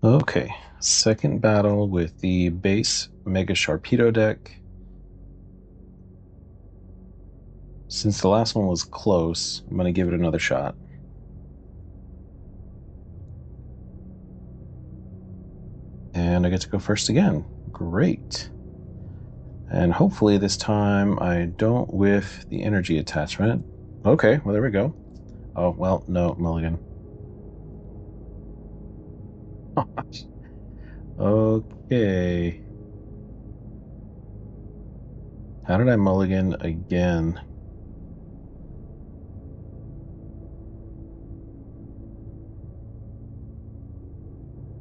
Okay, second battle with the base Mega Sharpedo deck. Since the last one was close, I'm going to give it another shot. And I get to go first again. Great. And hopefully this time I don't whiff the energy attachment. Okay, well, there we go. Oh, well, no, mulligan. Okay. How did I mulligan again?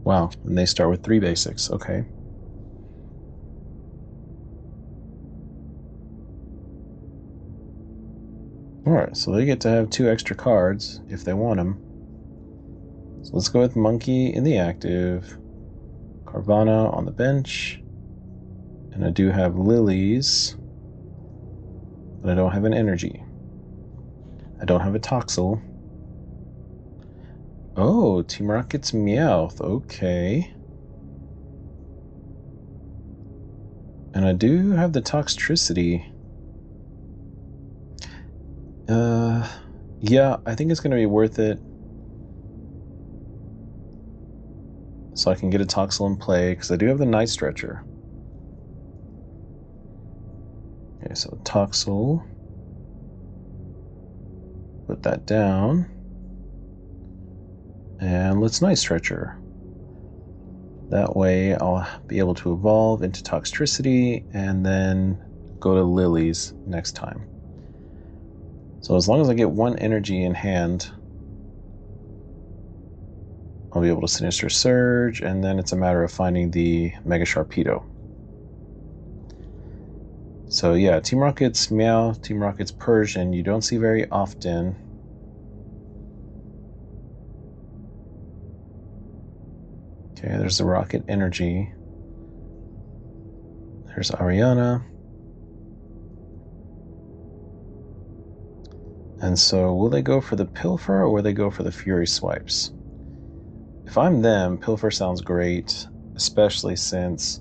Wow, and they start with 3 basics. Okay. Alright, so they get to have 2 extra cards if they want them. So let's go with Monkey in the active, Carvana on the bench, and I do have Lilies, but I don't have an energy. I don't have a Toxel. Oh, Team Rocket's Meowth, okay. And I do have the Toxtricity. Yeah, I think it's going to be worth it. So I can get a Toxel in play, because I do have the Night Stretcher. Okay, so Toxel. Put that down. And let's Night Stretcher. That way I'll be able to evolve into Toxtricity and then go to Lilies next time. So as long as I get 1 energy in hand, I'll be able to Sinister Surge, and then it's a matter of finding the Mega Sharpedo. So yeah, Team Rocket's Meow, Team Rocket's Persian, you don't see very often. Okay, there's the Rocket Energy. There's Ariana. And so will they go for the Pilfer or will they go for the Fury Swipes? If I'm them, Pilfer sounds great, especially since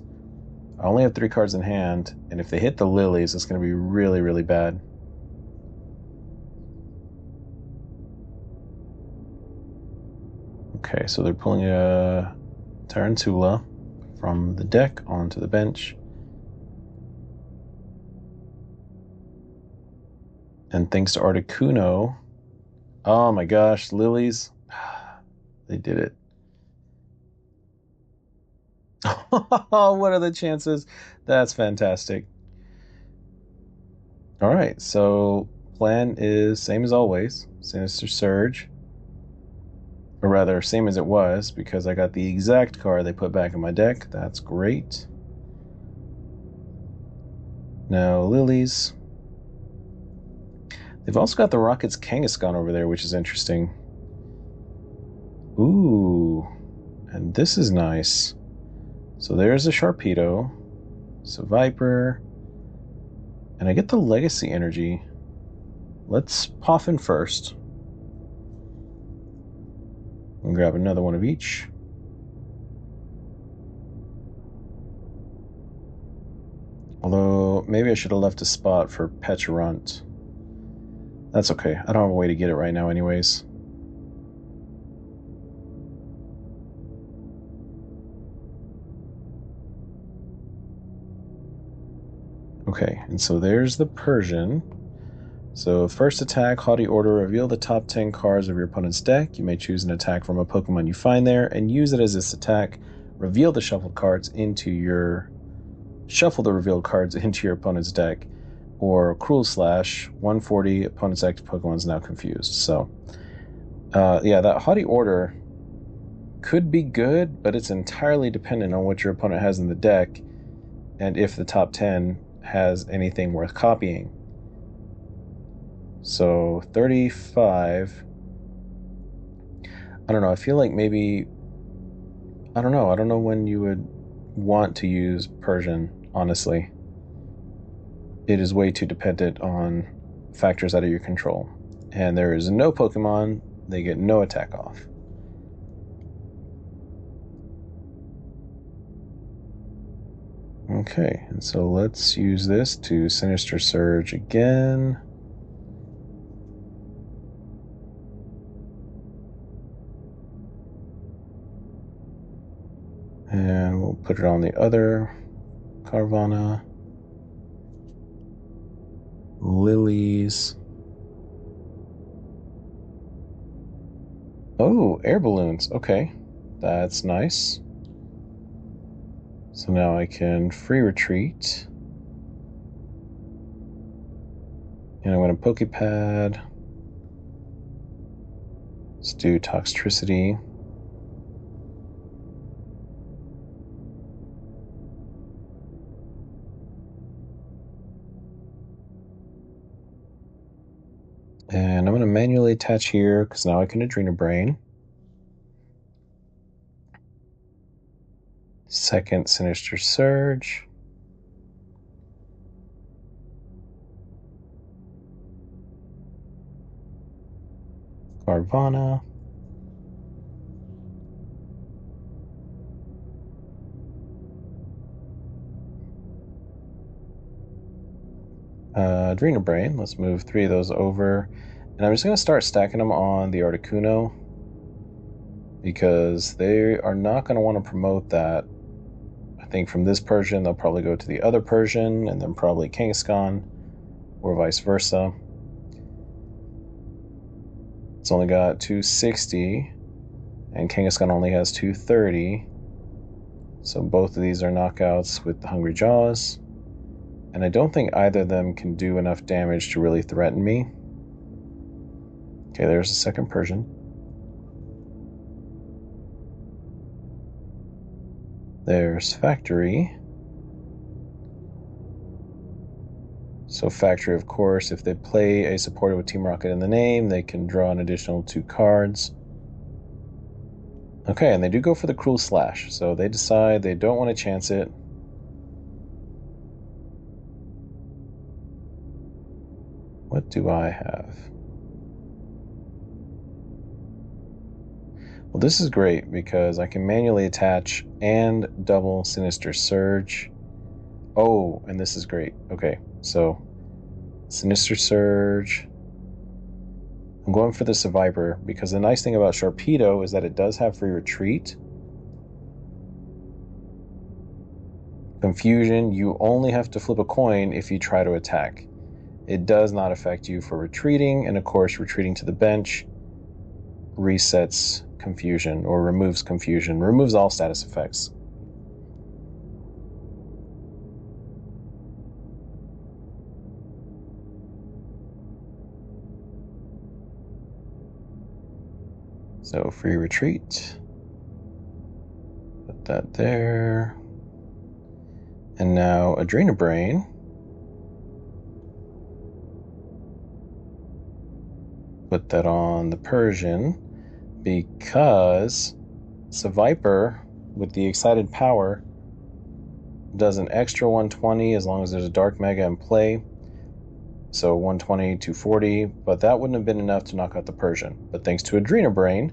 I only have 3 cards in hand, and if they hit the Lilies, it's going to be really, really bad. Okay, so they're pulling a Tarantula from the deck onto the bench. And thanks to Articuno, oh my gosh, Lilies, they did it. What are the chances? That's fantastic. All right, so plan is same as always, Sinister Surge. Or rather, same as it was, because I got the exact card they put back in my deck. That's great. Now, Lilies. They've also got the Rocket's Kangaskhan over there, which is interesting. Ooh, and this is nice. So there's a Sharpedo. So Viper. And I get the Legacy Energy. Let's Poffin first. And grab another one of each. Although, maybe I should have left a spot for Peturunt. That's okay. I don't have a way to get it right now anyways. Okay, and so there's the Persian. So first attack, Haughty Order, reveal the top 10 cards of your opponent's deck. You may choose an attack from a Pokemon you find there and use it as this attack. Reveal the shuffled cards into your... Shuffle the revealed cards into your opponent's deck. Or Cruel Slash, 140, opponent's active Pokemon is now confused. So, yeah, that Haughty Order could be good, but it's entirely dependent on what your opponent has in the deck and if the top 10 has anything worth copying. So, 35. I don't know, I feel like maybe... I don't know when you would want to use Persian, honestly. It is way too dependent on factors out of your control. And there is no Pokemon, they get no attack off. Okay, and so let's use this to Sinister Surge again. And we'll put it on the other Carvana. Lilies. Oh, air balloons. Okay, that's nice. So now I can free retreat. And I'm going to Pokepad. Let's do Toxtricity. And I'm going to manually attach here because now I can Adrenabrain. Second Sinister Surge. Carvana. Adrenabrain. Let's move 3 of those over. And I'm just going to start stacking them on the Articuno because they are not going to want to promote that. I think from this Persian, they'll probably go to the other Persian and then probably Kangaskhan or vice versa. It's only got 260 and Kangaskhan only has 230. So both of these are knockouts with the Hungry Jaws. And I don't think either of them can do enough damage to really threaten me. Okay, there's the second Persian. There's Factory. So Factory, of course, if they play a supporter with Team Rocket in the name, they can draw an additional 2 cards. Okay, and they do go for the Cruel Slash, so they decide they don't want to chance it. What do I have? Well, this is great because I can manually attach and double Sinister Surge. Oh, and this is great. Okay, so Sinister Surge. I'm going for the Survivor because the nice thing about Sharpedo is that it does have free retreat. Confusion, you only have to flip a coin if you try to attack. It does not affect you for retreating, and of course, retreating to the bench resets confusion or removes confusion, removes all status effects. So free retreat. Put that there. And now Adrenabrain. Put that on the Persian because Viper with the excited power does an extra 120 as long as there's a Dark Mega in play. So 120, 240, but that wouldn't have been enough to knock out the Persian. But thanks to Adrenabrain,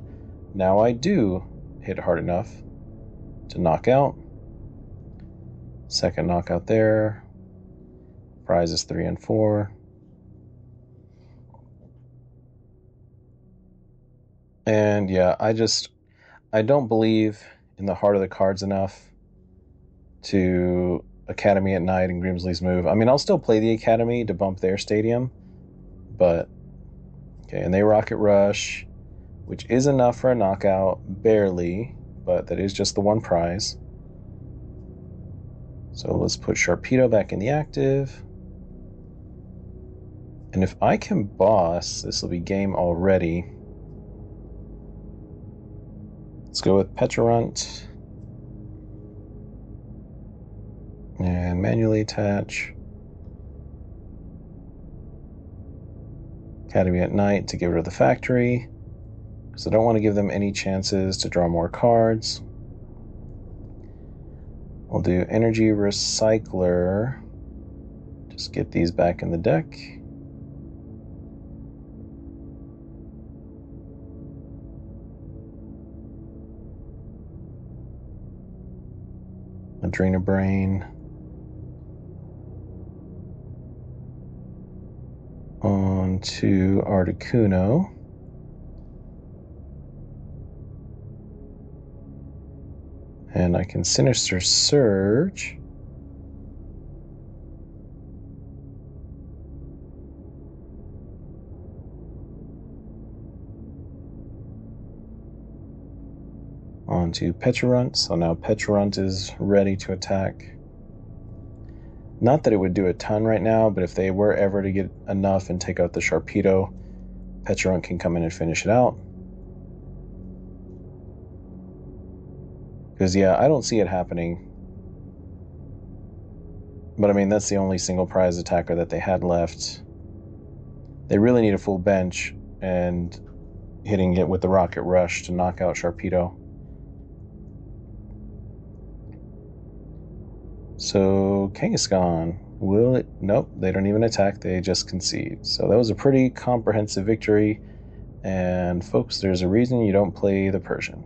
now I do hit hard enough to knock out. Second knockout there. Prizes 3 and 4. And yeah, I don't believe in the heart of the cards enough to Academy at Night and Grimsley's move. I mean, I'll still play the Academy to bump their stadium, but okay, and they Rocket Rush, which is enough for a knockout, barely, but that is just the one prize. So let's put Sharpedo back in the active. And if I can boss, this will be game already. Let's go with Petrarunt. And manually attach. Academy at Night to get rid of the Factory, because I don't want to give them any chances to draw more cards. We'll do Energy Recycler. Just get these back in the deck. Adrenabrain. onto Articuno. And I can Sinister Surge. Onto Pecharunt. So now Pecharunt is ready to attack. Not that it would do a ton right now, but if they were ever to get enough and take out the Sharpedo, Pecharunt can come in and finish it out. Because, yeah, I don't see it happening. But, I mean, that's the only single prize attacker that they had left. They really need a full bench and hitting it with the Rocket Rush to knock out Sharpedo. So, Kangaskhan, will it? Nope, they don't even attack, they just concede. So that was a pretty comprehensive victory. And folks, there's a reason you don't play the Persian.